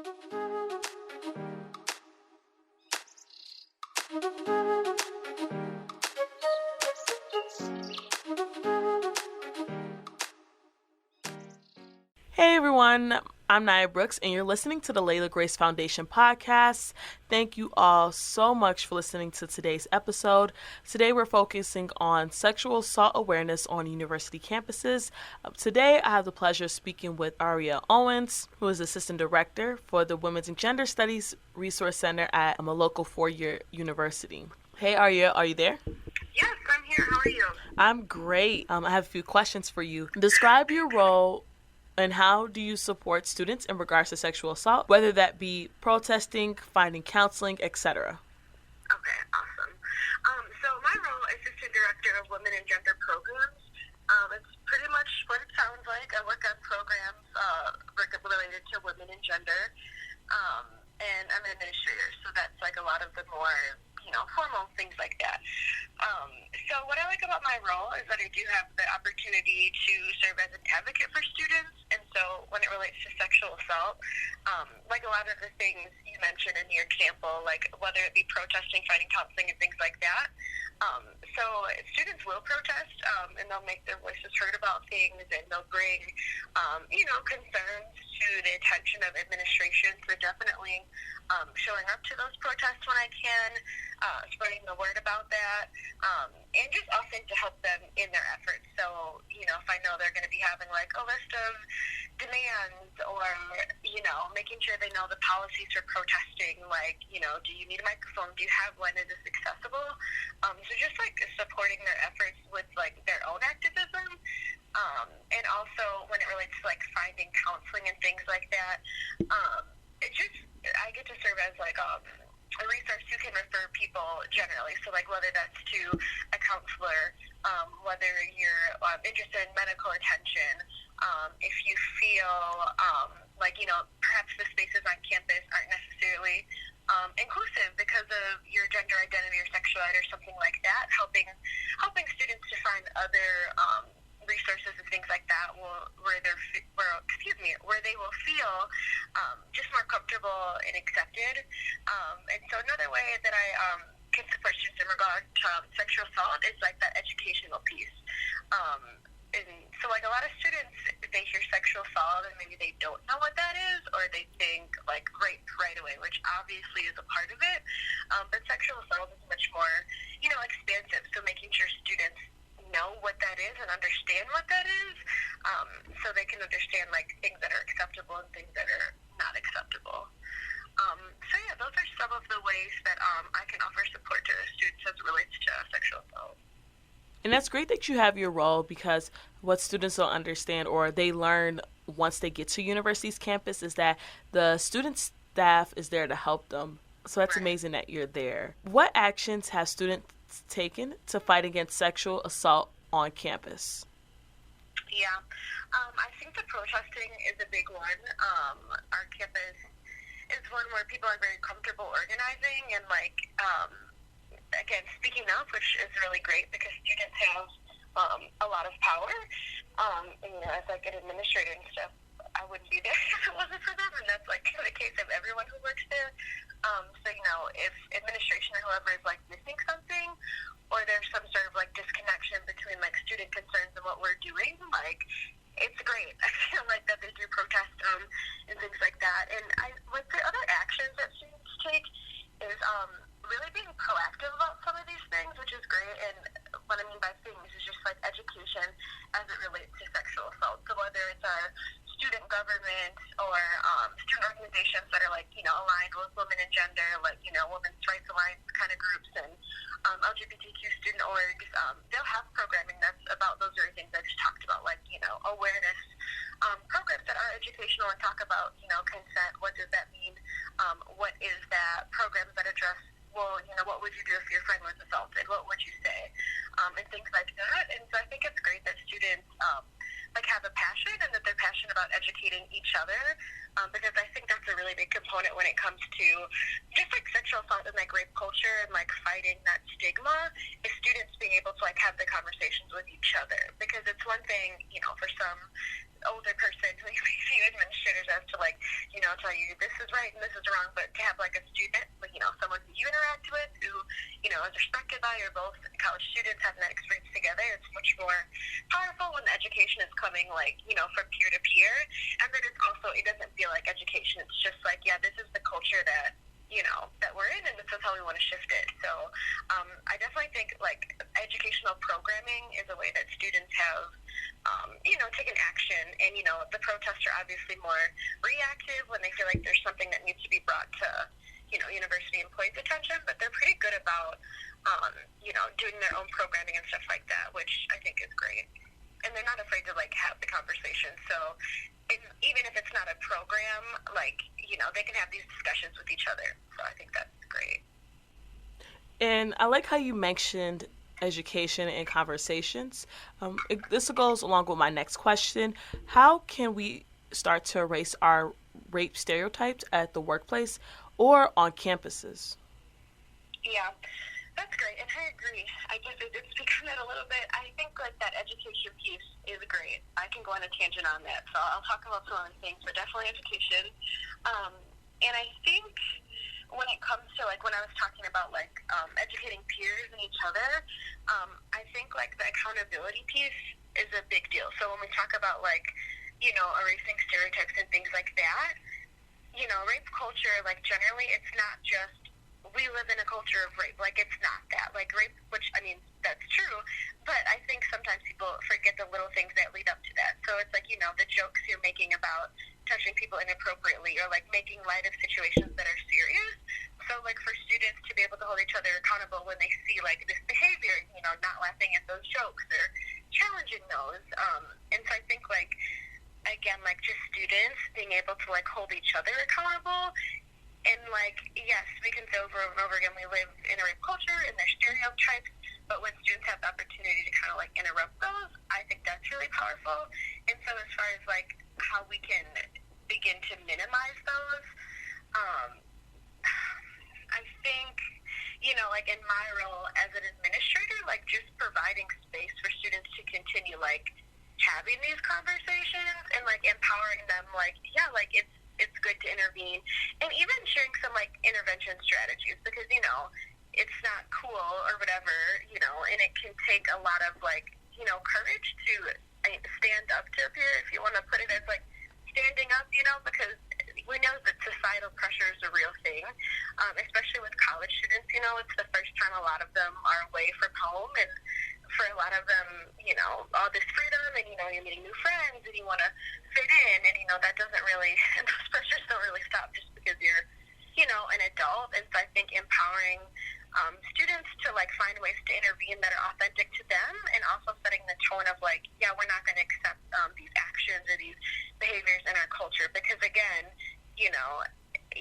Hey everyone, I'm Nia Brooks, and you're listening to the Layla Grace Foundation podcast. Thank you all so much for listening to today's episode. Today we're focusing on sexual assault awareness on university campuses. Today I have the pleasure of speaking with Aria Owens, who is Assistant Director for the Women's and Gender Studies Resource Center at a local four-year university. Hey Aria, are you there? Yes, I'm here. How are you? I'm great. I have a few questions for you. Describe your role and how do you support students in regards to sexual assault, whether that be protesting, finding counseling, etc.? Okay, awesome. So my role is Assistant Director of Women and Gender Programs. It's pretty much what it sounds like. I work on programs related to women and gender, and I'm an administrator, so that's like a lot of the more, formal things like that. So what I like about my role is that I do have the opportunity to serve as an advocate for students. And so when it relates to sexual assault, like a lot of the things you mentioned in your example, like whether it be protesting, finding counseling, and things like that. So students will protest, and they'll make their voices heard about things, and they'll bring, concerns to the attention of administration. So definitely showing up to those protests when I can, spreading the word about that, and just offering to help them in their efforts. So, if I know they're going to be having like a list of demands or, making sure they know the policies for protesting, like, do you need a microphone? Do you have one? Is this accessible? So just like supporting their efforts with like their own activism. And also when it relates to like finding counseling and things like that, I get to serve as like a resource you can refer people generally. So like whether that's to a counselor, whether you're interested in medical attention, if you feel perhaps the spaces on campus aren't necessarily inclusive because of your gender identity or sexuality or something like that, helping students to find other resources and things like that where they will feel just more comfortable and accepted. And so another way that I can support students in regard to sexual assault is like that educational piece. And so like a lot of students, they hear sexual assault and maybe they don't know what that is, or they think like rape right away, which obviously is a part of it. But sexual assault is much more, expansive. So making sure students know what that is and understand what that is, so they can understand like things that are acceptable and things that are not acceptable. So yeah, those are some of the ways that I can offer support to students as it relates to sexual assault. And that's great that you have your role, because what students don't understand or they learn once they get to university's campus is that the student staff is there to help them. So that's amazing that you're there. What actions have students taken to fight against sexual assault on campus? Yeah, I think the protesting is a big one. Our campus is one where people are very comfortable organizing and again, speaking up, which is really great because students have a lot of power. As like an administrator and stuff, I wouldn't be there if it wasn't for them, and that's like the case of everyone who works there. So if administration or whoever is like missing something, or there's some sort of like disconnection between like student concerns and what we're doing, like it's great. I feel like that they do protest and things like that. And with the other actions that students take is really being proactive about some of these things, which is great. And what I mean by things is just like education as it relates to sexual assault. So whether it's our student government or student organizations that are aligned with women and gender, Women's Rights Alliance kind of groups and LGBTQ student orgs, they'll have programming that's about those very things I just talked about, awareness programs that are educational and talk about, consent. What does that mean? What is that? Programs that address, what would you do if your friend was assaulted? What would you say? And things like that. And so I think it's great that students have a passion and that they're passionate about educating each other, because I think that's a really big component when it comes to just sexual assault and rape culture and fighting that stigma, is students being able to have the conversations with each other. Because it's one thing, for some older person who you may see administrators as to like, tell you this is right and this is wrong, but to have like a student, like, someone who you interact with who, is respected by, or both college students having that experience together, it's much more powerful when the education is coming like, from peer to peer. And then it's also, it doesn't feel like education. It's just like, yeah, this is the culture that, that we're in, and this is how we want to shift it. So I definitely think like educational programming is a way that students have, taken action. And, the protests are obviously more reactive when they feel like there's something that needs to be brought to, university employees' attention, but they're pretty good about, doing their own programming and stuff like that, which I think is great. And they're not afraid to like have the conversation. So even if it's not a program, like, they can have these discussions with each other. So I think that's great. And I like how you mentioned education and conversations. This goes along with my next question. How can we start to erase our rape stereotypes at the workplace or on campuses? Yeah, that's great, and I agree. I guess it's speaking that a little bit. I think like that education piece is great. I can go on a tangent on that, so I'll talk about some other things, but definitely education. And I think when it comes to like when I was talking about like educating peers and each other, I think like the accountability piece is a big deal. So when we talk about like erasing stereotypes and things like that, rape culture, like generally it's not just we live in a culture of rape. Like it's not that. Like rape, which I mean that's true, but I think sometimes people forget the little things that lead up to that. So it's like the jokes you're making about touching people inappropriately, or like making light of situations that are serious. So like for students to be able to hold each other accountable when they see like this behavior, not laughing at those jokes or challenging those. And so I think like again, like just students being able to like hold each other accountable. And like, yes, we can say over and over again we live in a rape culture and there's stereotypes, but when students have the opportunity to kind of like interrupt those, I think that's really powerful. And so as far as like how we can begin to minimize those, I think, like in my role as an administrator, like just providing space for students to continue like having these conversations and like empowering them, like, yeah, like it's good to intervene, and even sharing some like intervention strategies, because it's not cool or whatever, and it can take a lot of like courage to stand up to a peer, if you want to put it as like standing up, because we know that societal pressure is a real thing, especially with college students. It's the first time a lot of them are away from home, and for a lot of them, all this freedom, and you're meeting new friends, and you want to fit in, and that doesn't really, and those pressures don't really stop just because you're an adult. And so I think empowering students to like find ways to intervene that are authentic to them, and also setting the tone of like, yeah, we're not going to accept these actions or these behaviors in our culture, because again,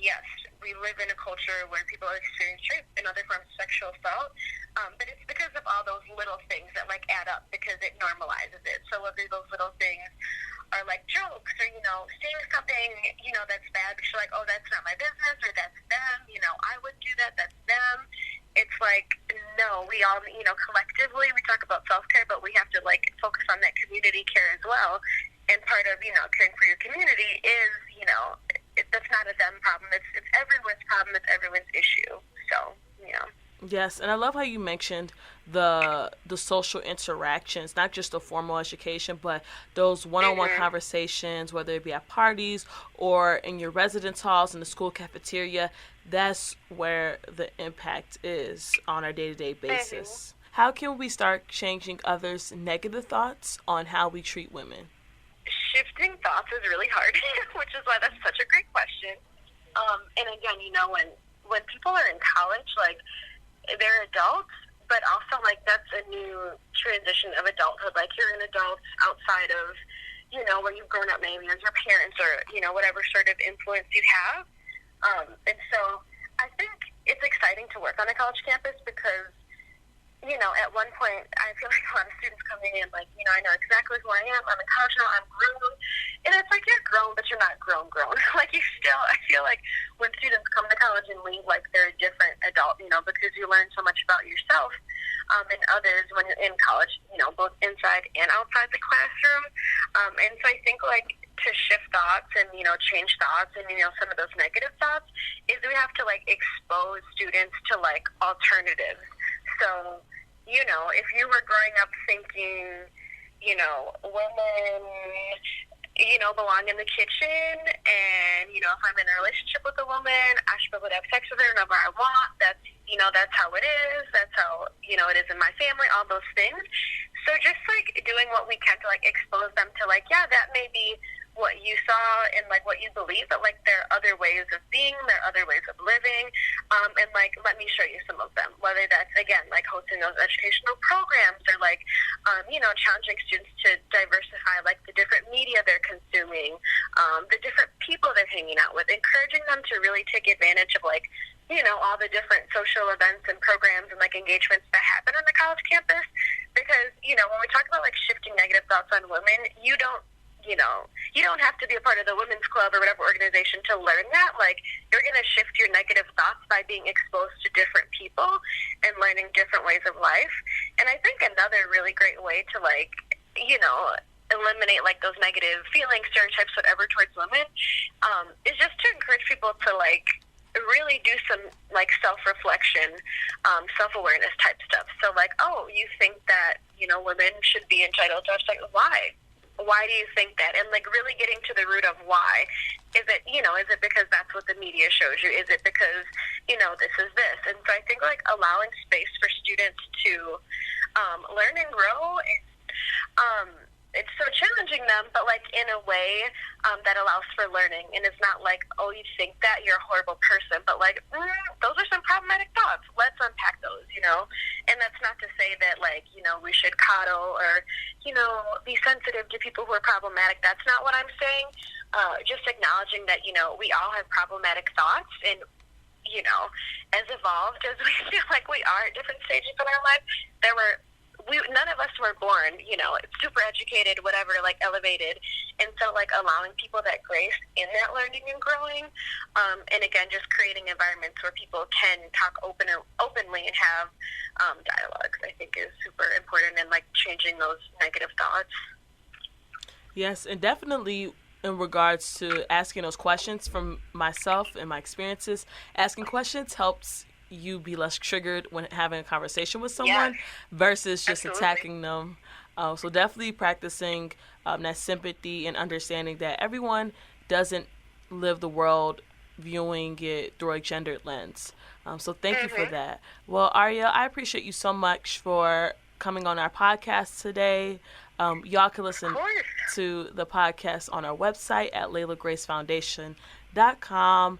yes, we live in a culture where people experience rape and other forms of sexual assault, but it's because of all those little things that like add up, because it normalizes it. So whether those little things are like jokes, or seeing something that's bad, but you're like, oh, that's not my business, or that's them, I would do that, that's them. It's like, no, we all, collectively we talk about self-care, but we have to like focus on that community care as well. And part of caring for your community is that's not a them problem. It's everyone's problem. It's everyone's issue. So Yes, and I love how you mentioned the social interactions, not just the formal education, but those one-on-one conversations, whether it be at parties or in your residence halls, in the school cafeteria. That's where the impact is on our day-to-day basis. How can we start changing others' negative thoughts on how we treat women? Shifting thoughts is really hard, which is why that's such a great question. And again, when people are in college, like, they're adults, but also like that's a new transition of adulthood. Like you're an adult outside of, where you've grown up maybe as your parents, or, whatever sort of influence you have. And so I think it's exciting to work on a college campus because, at one point I feel like a lot of students coming in like, I know exactly who I am. I'm in college now. I'm grown. And it's like you're grown, but you're not grown. Like you still, I feel like when students come to college and leave, like they're a different adult, because you learn so much about yourself. and others when you're in college, both inside and outside the classroom. And so I think, like, to shift thoughts and, change thoughts and, some of those negative thoughts is we have to, like, expose students to, like, alternatives. So, if you were growing up thinking, women, belong in the kitchen, and, if I'm in a relationship with a woman, I should be able to have sex with her whenever I want. That's how it is. That's how, it is in my family, all those things. So just, like, doing what we can to, like, expose them to, like, yeah, that may be what you saw and, like, what you believe, but, like, there are other ways of being, there are other ways of living, and, like, let me show you some of them, whether that's, again, like, hosting those educational programs or, like, challenging students to diversify, like, the different media they're consuming, the different people they're hanging out with, encouraging them to really take advantage of, like, all the different social events and programs and, like, engagements that happen on the college campus, because, when we talk about, like, shifting negative thoughts on women, you don't have to be a part of the women's club or whatever organization to learn that. Like, you're going to shift your negative thoughts by being exposed to different people and learning different ways of life. And I think another really great way to, like, eliminate, like, those negative feelings, stereotypes, whatever, towards women, is just to encourage people to, like, really do some, like, self-reflection, self-awareness type stuff. So, like, oh, you think that, women should be entitled to have sex? Why? Why do you think that? And, like, really getting to the root of why. Is it, is it because that's what the media shows you? Is it because, this is this? And so I think, like, allowing space for students to learn and grow, it's so challenging them, but, like, in a way that allows for learning. And it's not like, oh, you think that, you're a horrible person, but, like, those are some problematic thoughts. Let's unpack those, And that's not to say that, like, we should coddle or, be sensitive to people who are problematic. That's not what I'm saying. Just acknowledging that, we all have problematic thoughts, and, as evolved as we feel like we are at different stages in our life, none of us were born, super educated, whatever, like, elevated. And so, like, allowing people that grace in that learning and growing, and again, just creating environments where people can talk openly and have dialogues, I think, is super important in, like, changing those negative thoughts. Yes, and definitely in regards to asking those questions, from myself and my experiences, asking questions helps you be less triggered when having a conversation with someone, versus just attacking them. So definitely practicing that sympathy and understanding that everyone doesn't live the world viewing it through a gendered lens. So thank you for that. Well, Arya, I appreciate you so much for coming on our podcast today. Y'all can listen to the podcast on our website at LaylaGraceFoundation.com.